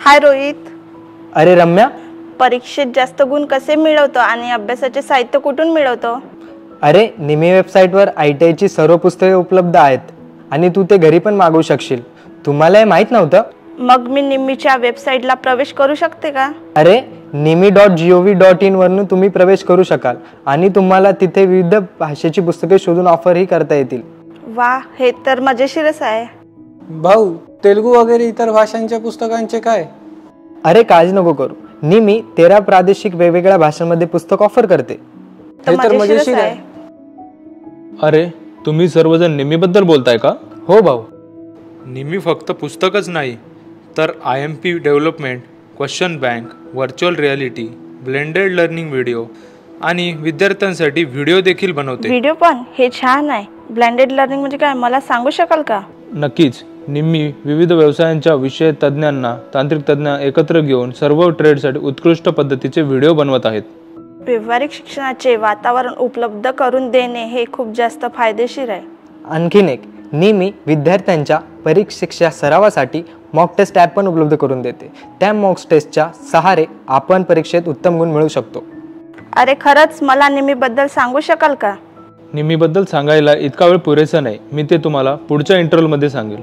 हाय रोहित. अरे रम्या, परीक्षेत जास्त गुण कसे मिळवतो आणि अभ्यासाचे साहित्य कुठून मिळवतो? अरे निमी वेबसाईटवर ITIची सर्व पुस्तके उपलब्ध आहेत आणि तू ते घरी पण मागवू शकशील. तुम्हाला हे माहीत नव्हतं? मग मी निमीच्या वेबसाईटला प्रवेश करू शकते का? अरे nimi.gov.in वरून तुम्ही प्रवेश करू शकाल आणि तुम्हाला तिथे विविध भाषेची पुस्तके शोधून ऑफरही करता येतील. वा, हे तर मजेशीरच आहे. भाऊ, तेलुगू वगैरे इतर भाषांच्या पुस्तकांचे काय? अरे काळजी नको करू, निमी 13 प्रादेशिक वेगवेगळ्या भाषांमध्ये पुस्तक ऑफर करते. हे तर मजेशीर आहे. अरे तुम्ही सर्वजण निमीबद्दल बोलताय का? हो भाऊ. निमी फक्त पुस्तकच नाही तर IMP development, question bank, virtual reality, blended learning video आणि विद्यार्थ्यांसाठी व्हिडिओ देखील बनवते. व्हिडिओ पण? हे छान आहे. ब्लेंडेड लर्निंग म्हणजे काय, मला सांगू शकाल का? नक्कीच. निमी विविध व्यवसायांच्या विषय तज्ज्ञांना, तांत्रिक तज्ज्ञ एकत्र घेऊन सर्व ट्रेडसाठी उत्कृष्ट पद्धतीचे व्हिडिओ बनवत आहेत. व्यावहारिक शिक्षणाचे वातावरण उपलब्ध करून देणे हे खूप जास्त फायदेशीर आहे. आणखीन एक, निमी विद्यार्थ्यांच्या परीक्षेच्या सरावासाठी मॉक टेस्ट ॲप पण उपलब्ध करून देते. त्या मॉक टेस्टच्या सहारे आपण परीक्षेत उत्तम गुण मिळवू शकतो. अरे खरंच, मला निमीबद्दल सांगू शकाल का? निमीबद्दल सांगायला इतका वेळ पुरेसा नाही. मी ते तुम्हाला पुढच्या इंटरव्ह्यूमध्ये सांगेल.